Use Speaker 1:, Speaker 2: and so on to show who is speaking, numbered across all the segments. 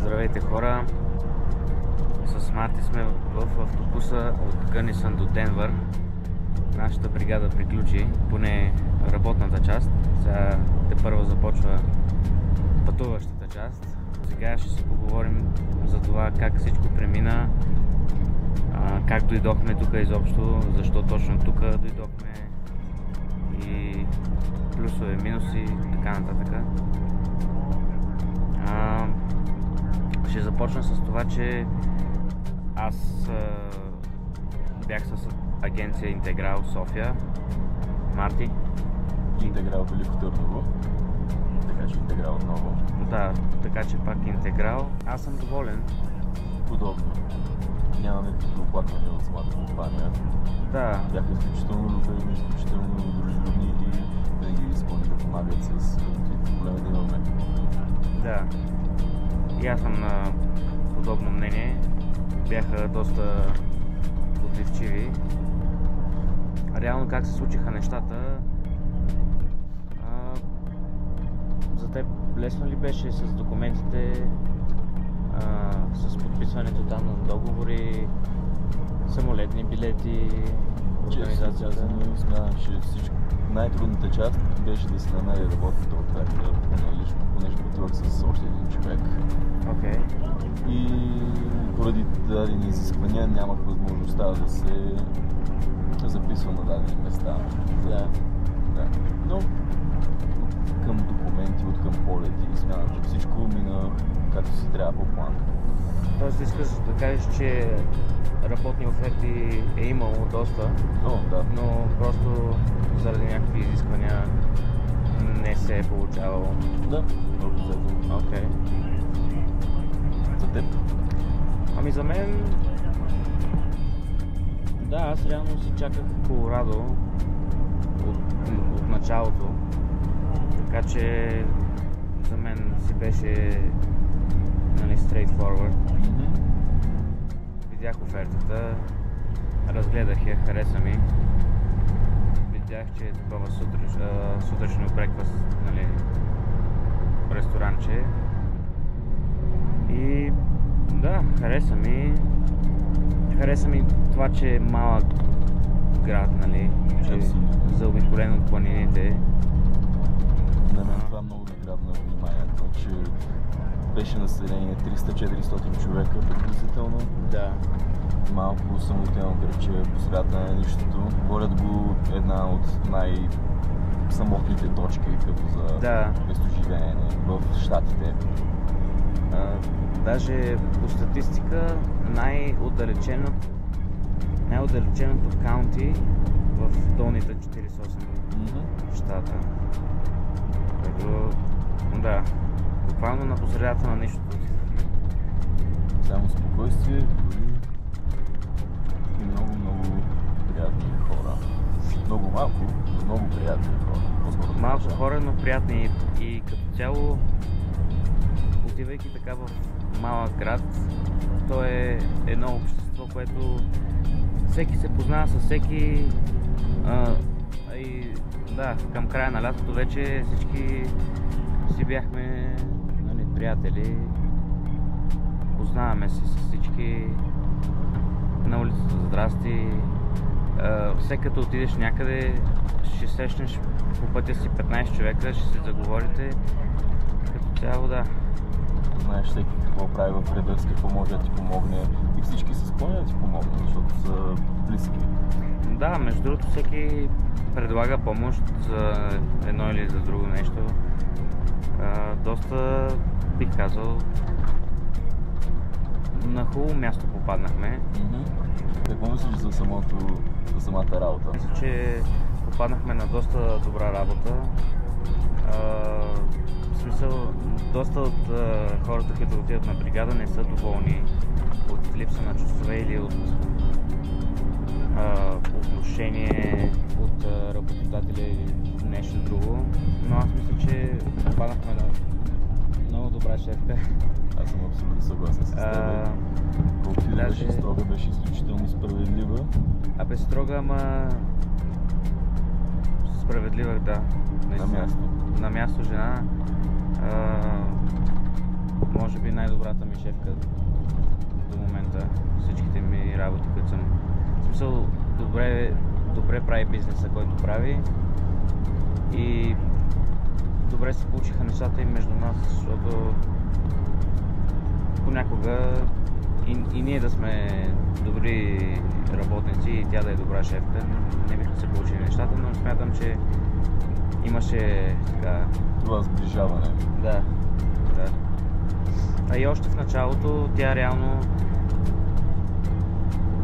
Speaker 1: Здравейте хора! С Марти сме в автобуса от Гънисън до Денвър. Нашата бригада приключи, поне работната част. Сега тепърва започва пътуващата част. Сега ще си поговорим за това как всичко премина, как дойдохме тук изобщо, защо точно тук дойдохме и плюсове, минуси и така нататък. Ще започна с това, че аз бях с агенция Интеграл София. Марти?
Speaker 2: Интеграл Велико Търново. Така че Интеграл отново.
Speaker 1: Да, така че пак Интеграл. Аз съм доволен.
Speaker 2: Удобно. Няма никакво оплакване от самата компания.
Speaker 1: Да.
Speaker 2: Бяха изключително любезни, изключително дружелюбни и винаги изпълни да помагат с каквито проблеми да имаме.
Speaker 1: Да. И аз съм на подобно мнение. Бяха доста отзивчиви. Реално как се случиха нещата, за теб лесно ли беше с документите, с подписването там на договори, самолетни билети, организацията?
Speaker 2: Смятам, че всичко. Най-трудната част беше да се намери работната оферта, понеже пътувах с още един човек.
Speaker 1: Окей.
Speaker 2: И поради дадени изисквания нямах възможността да се записвам на дадени места.
Speaker 1: Да.
Speaker 2: Но към документи, от към полети, смятам, че всичко мина както си трябва по план.
Speaker 1: Тоест искаш да кажеш, че работни оферти е имало доста,
Speaker 2: Да.
Speaker 1: но просто заради някакви изисквания не се е получавало.
Speaker 2: Да, обязателно.
Speaker 1: Окей.
Speaker 2: За теб?
Speaker 1: Ами за мен... Да, аз реално си чаках Колорадо от началото, така че за мен си беше straight forward. Видях офертата, разгледах я, хареса ми. Видях, че е такова сутрешно брекфаст, ресторанче. И да, хареса ми. Хареса ми това, че е малък град, че е заобиколен от планините.
Speaker 2: На мен това много ми грабна вниманието, че беше население 300-400 човека приблизително.
Speaker 1: Да.
Speaker 2: Малко самотено граче посредата на нищото. Водят го една от най-самотните точки, като за местоживеене в щатите.
Speaker 1: Даже по статистика най-отдалеченото каунти в долните 48 щата. Да, буквално на посредата на нищото.
Speaker 2: Само спокойствие, дори и много приятни хора. Много малко, но много приятни хора.
Speaker 1: Малко хора, но приятни и като цяло, отивайки така в малък град, то е едно общество, което всеки се познава с всеки, и да, към края на лятото вече всички си бяхме приятели, познаваме се с всички на улицата, здрасти. Все като отидеш някъде, ще срещнеш по пътя си 15 човека, ще се заговорите, като цяло да.
Speaker 2: Знаеш всеки какво прави в реда, с какво може да ти помогне и всички се склонят да ти помогнат, защото са близки. Да,
Speaker 1: между другото всеки предлага помощ за едно или за друго нещо. Доста, бих казал, на хубаво място попаднахме.
Speaker 2: Какво мислиш за самата работа?
Speaker 1: Мисля, че попаднахме на доста добра работа. В смисъл, доста от хората, които отидат на бригада, не са доволни от липса на часове или от отношение от работодателя или нещо друго. Но аз мисля, че попаднахме на много добра шефка.
Speaker 2: Аз съм абсолютно съгласен с теб. Колкото и да беше строга, беше изключително справедлива.
Speaker 1: Строга, ама справедлива, да.
Speaker 2: На място.
Speaker 1: На място жена. може би най-добрата ми шефка до момента. Всичките ми работи, които съм... В смисъл, добре прави бизнеса, който прави и добре се получиха нещата и между нас, защото понякога и ние да сме добри работници и тя да е добра шефка, не биха се получили нещата, но смятам, че имаше така...
Speaker 2: Това сближаване.
Speaker 1: Да. А и още в началото тя реално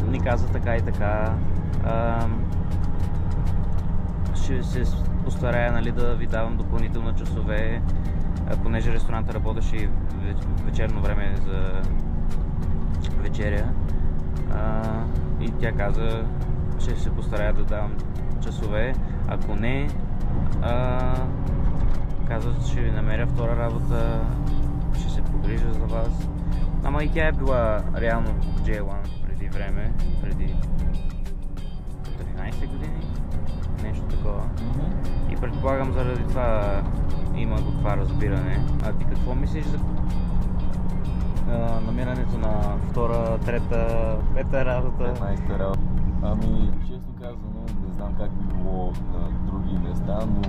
Speaker 1: ни каза така и така. Ще се постарая, нали, да ви давам допълнително часове, понеже ресторанта работеше и вечерно време за вечеря. И тя каза, че се постарая да давам часове. Ако не, каза, че ще ви намеря втора работа, ще се погрижа за вас. Ама и тя е била реално в J1 преди време, преди 13 години, нещо такова. И предполагам заради това има го това разбиране. А ти какво мислиш за намирането на втора, трета, пета работа?
Speaker 2: 15-та работа. Ами, честно казано, не знам как би било на други места, но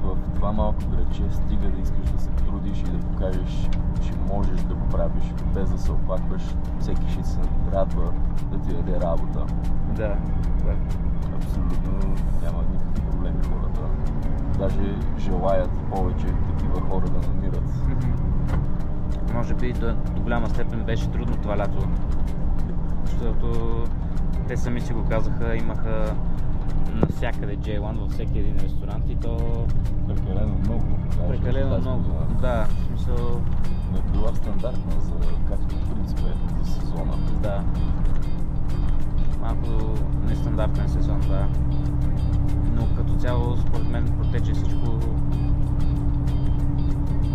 Speaker 2: в това малко градче стига да искаш да се трудиш и да покажеш, че можеш да го правиш, без да се оплакваш. Всеки ще се радва да ти даде работа.
Speaker 1: Да.
Speaker 2: Абсолютно няма никакви проблеми хората. Даже желаят повече такива хора да намират.
Speaker 1: Може би до голяма степен беше трудно това лято, защото те сами си го казаха, имаха навсякъде J1 във всеки един ресторант и то...
Speaker 2: Прекалено много.
Speaker 1: Прекалено много, да, в смисъл...
Speaker 2: Не е била стандартна за както в принцип е за сезона.
Speaker 1: Да. Малко нестандартен сезон, да. Но като цяло, според мен, протече всичко...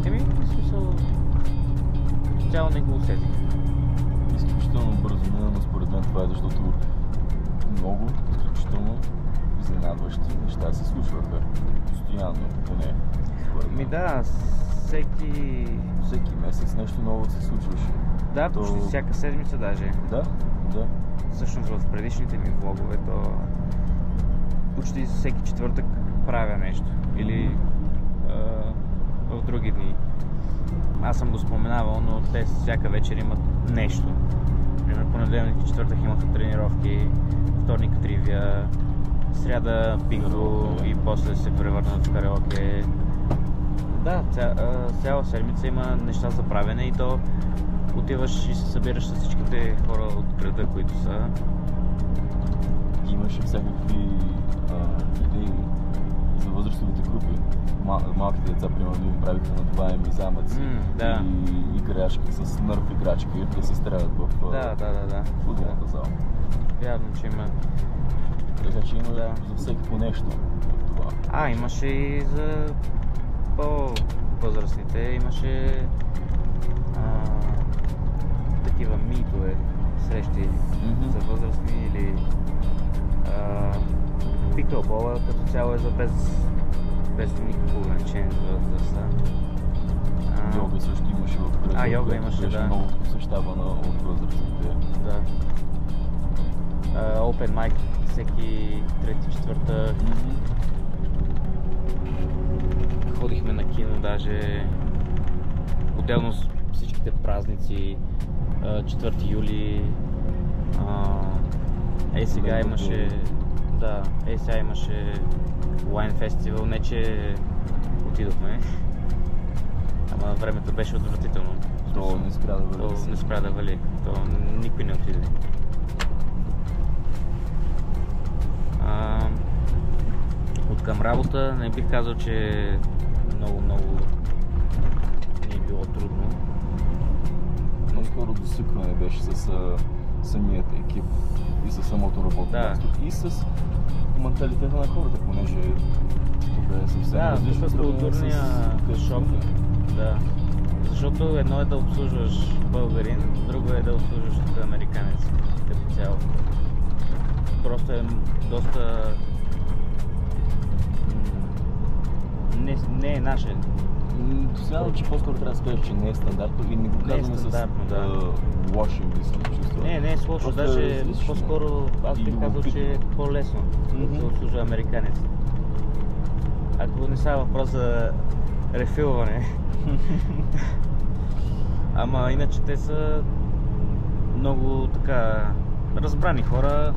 Speaker 1: в смисъл... Като цяло не го усетих.
Speaker 2: Изключително бързо мина, но според мен това е защото много, изключително изненадващи неща се случваха. Постоянно, поне.
Speaker 1: Ми да,
Speaker 2: всеки месец нещо ново се случваше.
Speaker 1: Да, почти всяка седмица даже.
Speaker 2: Да.
Speaker 1: Всъщност в предишните ми влогове, то почти всеки четвъртък правя нещо. Или в други дни. Аз съм го споменавал, но те всяка вечер имат нещо. Примерно понеделник и четвъртък имаха тренировки, вторник тривия, сряда бинго и после се превърнат в караоке. Да, цяла седмица има неща за правене и то отиваш и се събираш с всичките хора от града, които са.
Speaker 2: Имаше всякакви идеи за възрастовите групи. Малките деца, примерно, им правиха надуваеми замъци и играчки с нърф играчки да се стрелят в футболната зала.
Speaker 1: Вярно, че има.
Speaker 2: Така че има за всеки по нещо в това.
Speaker 1: Имаше и за по-възрастните, имаше такива митове, срещи за възрастни или пикълбола като цяло е за без никакво ограничение за възрастта.
Speaker 2: Йога също имаше в града,
Speaker 1: йога имаше,
Speaker 2: беше много посещавана от възрастните.
Speaker 1: Да. Open mic всеки трети, четвъртък. Ходихме на кино даже. Отделно с всичките празници. 4 юли. Сега имаше... Да, сега имаше Wine Festival, не че отидохме, ама времето беше отвратително.
Speaker 2: То не спря да вали.
Speaker 1: То не спря да вали, то никой не отиде. От към работа не бих казал, че много ни е било трудно.
Speaker 2: По-скоро досъкване беше с самият екип и със самото работно място и с менталитета на хората, понеже тук е съвсем различно
Speaker 1: с културния шок. Да. Защото едно е да обслужваш българин, друго е да обслужваш тук американец като цяло. Просто е доста не е наше.
Speaker 2: Смятам, че по-скоро трябва да скажеш, че не е стандартно и не го казваме с лоши мисли, чувства.
Speaker 1: Не е с лошо, даже по-скоро аз бих казал, че е по-лесно да се обслужва американец. Ако не става въпрос за рефилване. Ама иначе те са много така разбрани хора,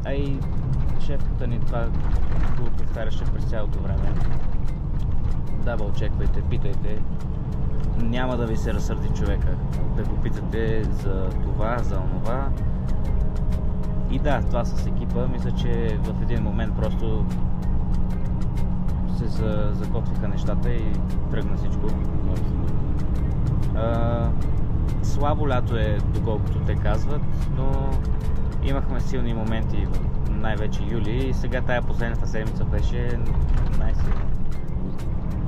Speaker 1: а и шефката ни това го повтаряше през цялото време. Да, очаквайте, питайте. Няма да ви се разсърди човека. Да го питате за това, за онова. И да, това с екипа, мисля, че в един момент просто се заготвиха нещата и тръгна всичко. Слабо лято е, доколкото те казват, но имахме силни моменти, най-вече юли, и сега тая последната седмица беше най-силна.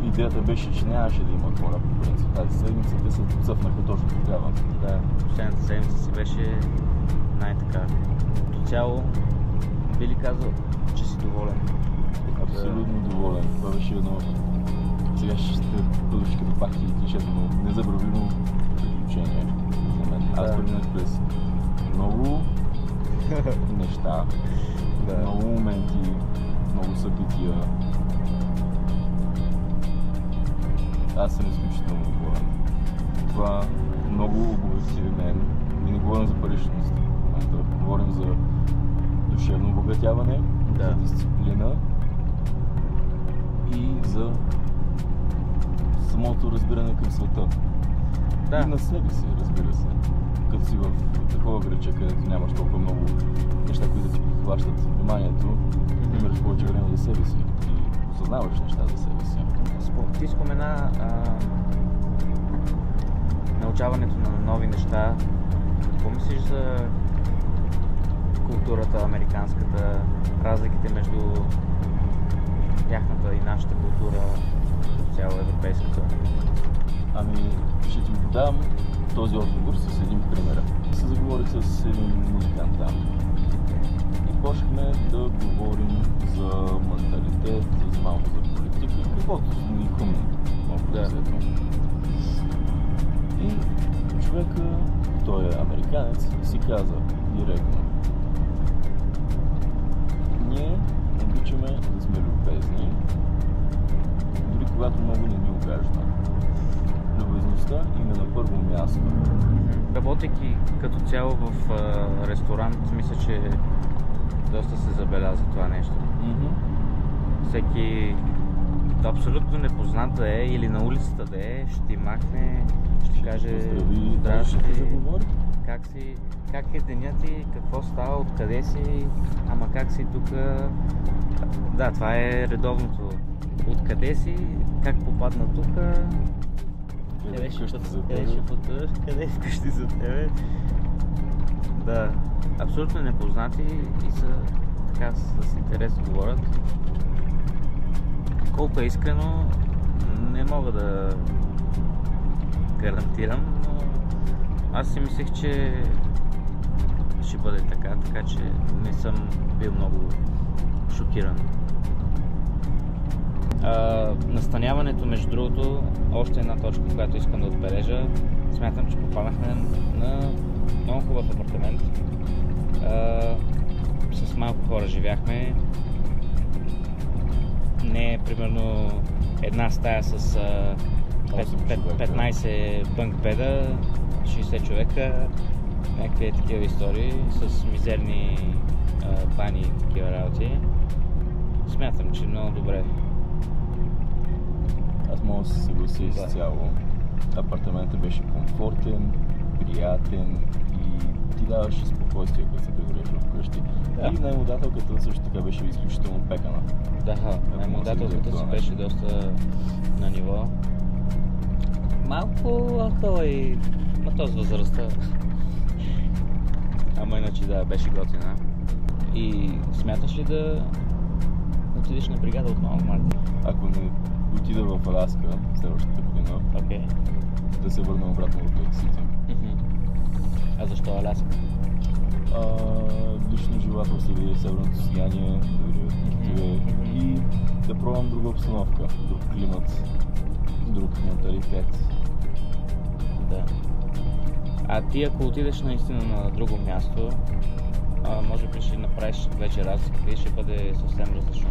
Speaker 2: Идеята беше, че нямаше да има хора по принцип тази седмица, те се цъфнаха точно тогава.
Speaker 1: Да, последната седмица си беше най-така. До цяло, би ли казал, че си доволен?
Speaker 2: Абсолютно доволен. Това беше едно... Сега ще бъдеш като пак и клишето, но незабравимо приключение за мен. Аз преминах през много неща, много моменти, много събития. Аз съм изключително доволен. Това много обогатява мен. И не говорим за паричност в момента, говорим за душевно обогатяване, за дисциплина и за самото разбиране към света. И на себе си, разбира се. Като си в такова градче, където нямаш толкова много неща, които ти хващат вниманието, имаш повече време за себе си и осъзнаваш неща за себе си.
Speaker 1: Ти спомена научаването на нови неща. Какво мислиш за културата, американската, разликите между тяхната и нашата култура, цяло европейската?
Speaker 2: Ами, ще ти дам този отговор с един пример. Се заговорих с един музикант там и почнахме да говорим за менталитет, за малко за политика, каквото ни хумно, малко да взето. И човека, той е американец, си каза директно: ние обичаме да сме любезни, дори когато много не ни угажда. Любезността им е на първо място.
Speaker 1: Работейки като цяло в ресторант, мисля, че доста се забеляза това нещо. Всеки абсолютно непознат да е или на улицата да е, ще ти махне, ще каже здрасти, как си, как е денят ти, какво става, откъде си, ама как си тук. Да, това е редовното. Откъде си, как попадна тук, къде е вкъщи за тебе. Да, абсолютно непознати и са така с интерес говорят. Колко е искрено, не мога да гарантирам, но аз си мислех, че ще бъде така че не съм бил много шокиран. Настаняването, между другото, още една точка, която искам да отбележа. Смятам, че попаднахме на много хубав апартамент. С малко хора живяхме. Не е примерно една стая с 15 бънк беда, 60 човека, някакви такива истории с мизерни бани и такива работи. Смятам, че много добре.
Speaker 2: Аз мога да се съглася изцяло. Апартаментът беше комфортен, приятен и ти даваше спокойствие, когато се прибираш вкъщи. И наемодателката също така беше изключително пекана.
Speaker 1: Да, наемодателката си беше доста на ниво. Малко алкала и то с възрастта. Ама иначе да, беше готина. И смяташ ли да отидеш на бригада отново, Марти?
Speaker 2: Ако не отида в Аляска следващата година, да се върна обратно в Лейк Сити.
Speaker 1: А защо Аляска?
Speaker 2: Лично желая просто да видя северното сияние, да видя и да пробвам друга обстановка, друг климат, друг менталитет.
Speaker 1: Да. А ти ако отидеш наистина на друго място, може би ще направиш вече разлика и ще бъде съвсем различно.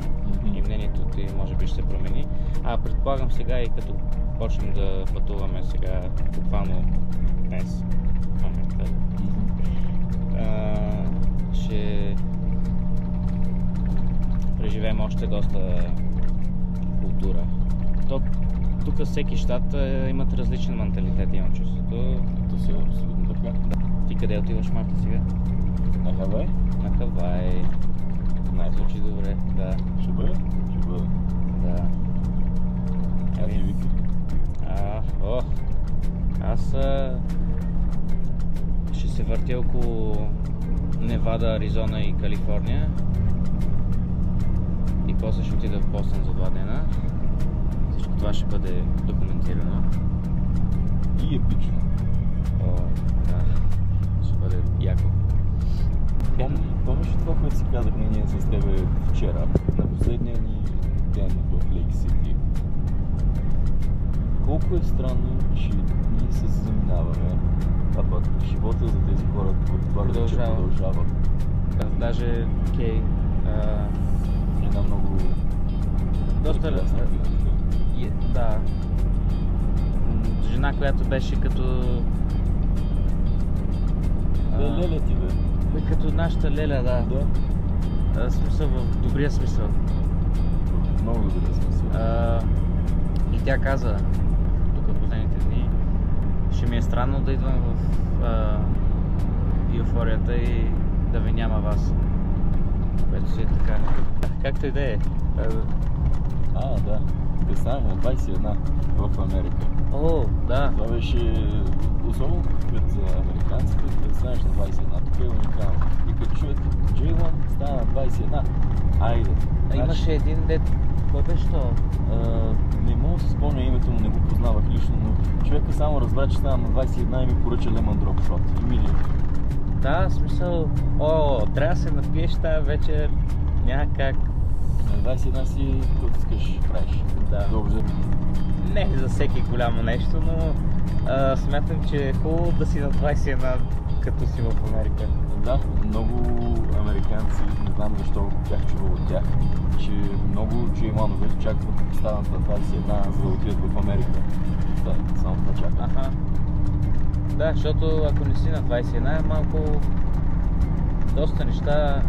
Speaker 1: И мнението ти може би ще се промени. Предполагам сега и като почнем да пътуваме сега, буквално днес, в момента, ще преживеем още доста култура. Тук всеки щат имат различен менталитет, имам чувството.
Speaker 2: То си е абсолютно така.
Speaker 1: Ти къде отиваш, Марта, сега?
Speaker 2: На Хавай?
Speaker 1: На Хавай. Звучи добре, да.
Speaker 2: Ще бъде? Ще бъде.
Speaker 1: Да.
Speaker 2: А ти, Вики?
Speaker 1: Аз ще се въртя около Невада, Аризона и Калифорния. И после ще отида в Бостън за 2 дена. Всичко това ще бъде документирано.
Speaker 2: И епично.
Speaker 1: Да. Ще бъде яко.
Speaker 2: Помниш ли това, което си казахме ние с тебе вчера, на последния ни ден в Лейк Сити? Колко е странно, че ние се заминаваме, а пък живота за тези хора това продължава.
Speaker 1: Даже Кей
Speaker 2: една много
Speaker 1: доста
Speaker 2: прекрасна клиника.
Speaker 1: Да. Жена, която беше като...
Speaker 2: Леля ти, бе.
Speaker 1: Като нашата Леля, да.
Speaker 2: Да.
Speaker 1: Смисъл, в добрия смисъл.
Speaker 2: В много добрия смисъл.
Speaker 1: И тя каза, тук последните дни, ще ми е странно да идвам в еуфорията и да ви няма вас. Което си е така. Както и да е.
Speaker 2: Да. Представям на 21 в Америка.
Speaker 1: Да.
Speaker 2: Това беше особено като за американците, да станеш на 21. Тук е уникално. И като чуят J1 стана на 21, айде.
Speaker 1: Имаше един дет. Кой беше това?
Speaker 2: Не мога да се спомня името му, не го познавах лично, но човека само разбра, че стана на 21 и ми поръча Lemon Drop Shot. Емилия.
Speaker 1: Да, смисъл. Трябва да се напиеш тази вечер. Няма как.
Speaker 2: На 21 си, каквото искаш, правиш.
Speaker 1: Да.
Speaker 2: Добре.
Speaker 1: Не за всеки голямо нещо, но смятам, че е хубаво да си на 21, като си в Америка.
Speaker 2: Да, много американци, не знам защо бях чувал от тях, че много J1-ове чакват да станат на 21, за да отидат в Америка. Да, само това чакат.
Speaker 1: Да, защото ако не си на 21 е малко... доста неща...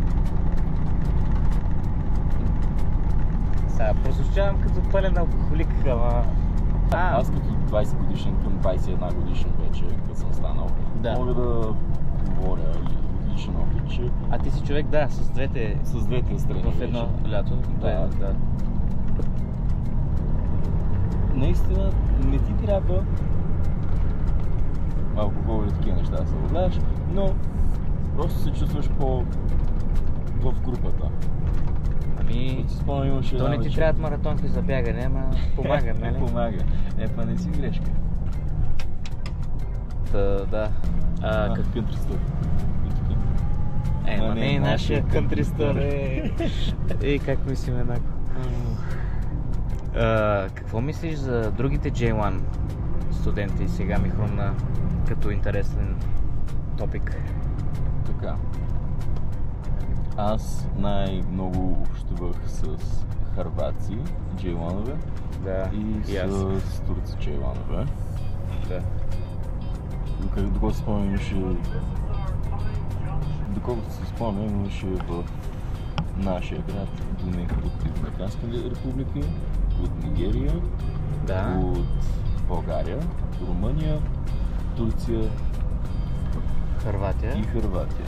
Speaker 1: Сега прозвучавам като пълен алкохолик, ама...
Speaker 2: Аз като 20 годишен към 21 годишен вече, като съм станал, мога да говоря личен опит, че...
Speaker 1: А ти си човек, да, с двете
Speaker 2: страни
Speaker 1: в едно лято.
Speaker 2: Да. Наистина, не ти трябва алкохол или такива неща да се влияеш, но просто се чувстваш в групата.
Speaker 1: То не ти трябват маратонки за бягане, ама помага, нали?
Speaker 2: Помага. Па не си грешка.
Speaker 1: Да.
Speaker 2: Country Store.
Speaker 1: Не е нашия Country Store. Как мислим еднакво. Какво мислиш за другите J1 студенти? Сега ми хрумна като интересен топик.
Speaker 2: Така. Аз най-много общувах с хърватци, J1-ове, и с турци J1-ове.
Speaker 1: Да.
Speaker 2: Доколкото се спомням, имаше в нашия град дни от Южноафриканска република, от Нигерия, от България, Румъния, Турция
Speaker 1: и
Speaker 2: Хърватия.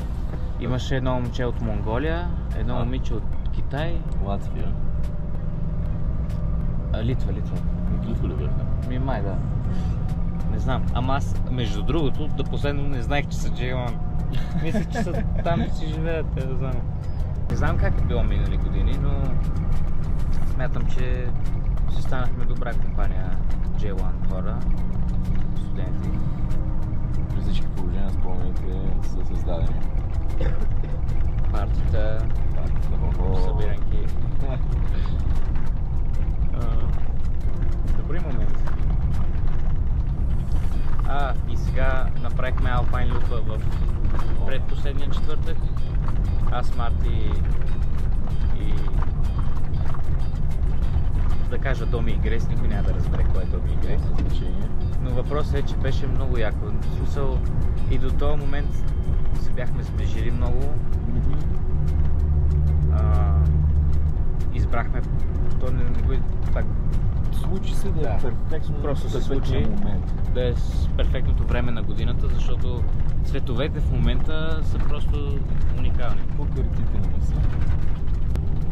Speaker 1: Имаше едно момче от Монголия, едно момиче от Китай.
Speaker 2: Латвия.
Speaker 1: Литва.
Speaker 2: Литва ли бяха?
Speaker 1: Май да. Не знам. Ама аз, между другото, до последно не знаех, че са J1. Мисля, че са там да си живеят, да знам. Не знам как е било минали години, но смятам, че си станахме добра компания J1 хора, студенти.
Speaker 2: При всички положения спомените са създадени.
Speaker 1: Партията, събиранки. Добри моменти. И сега направихме Алпайн Лупа в предпоследния четвъртък. Аз, Марти и да кажа Томи и Грейс, никой няма да разбере кой е Томи и Грейс. Но въпросът е, че беше много яко. В смисъл, и до този момент се бяхме сближили много. Избрахме, то не го е так.
Speaker 2: Случи се да е перфектно,
Speaker 1: просто се случи
Speaker 2: момент.
Speaker 1: Да е с перфектното време на годината, защото цветовете в момента са просто уникални.
Speaker 2: Покъртителни са.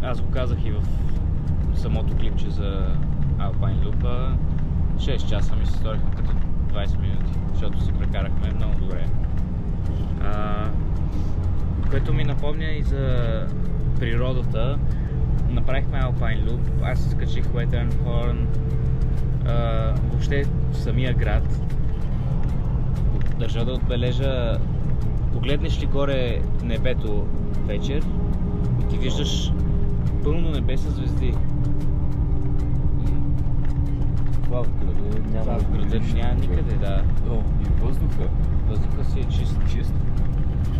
Speaker 1: Аз го казах и в самото клипче за Alpine Loop. 6 часа ми се сториха като 20 минути, защото си прекарахме много добре. Което ми напомня и за природата. Направихме Alpine Loop, аз изкачих Wetterhorn, въобще в самия град. Държа да отбележа, погледнеш ли горе небето вечер и ти виждаш пълно небе с звезди.
Speaker 2: Това в града няма.
Speaker 1: Това в града няма никъде, да.
Speaker 2: И въздуха.
Speaker 1: Въздуха си е чист.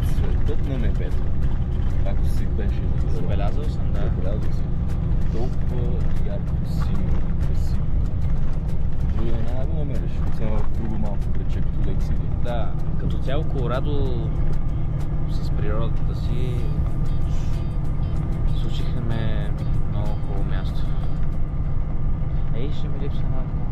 Speaker 2: Цветът на небето. Ако си беше
Speaker 1: Забелязал съм, да.
Speaker 2: Забелязал си. Толкова ярко, синьо, красиво. Други няма да го намериш. Само в друго малко граче, като Лейк Сити.
Speaker 1: Да, като цяло Колорадо с природата си случиха ме много хубаво място. Ей, ще ми липсва малко.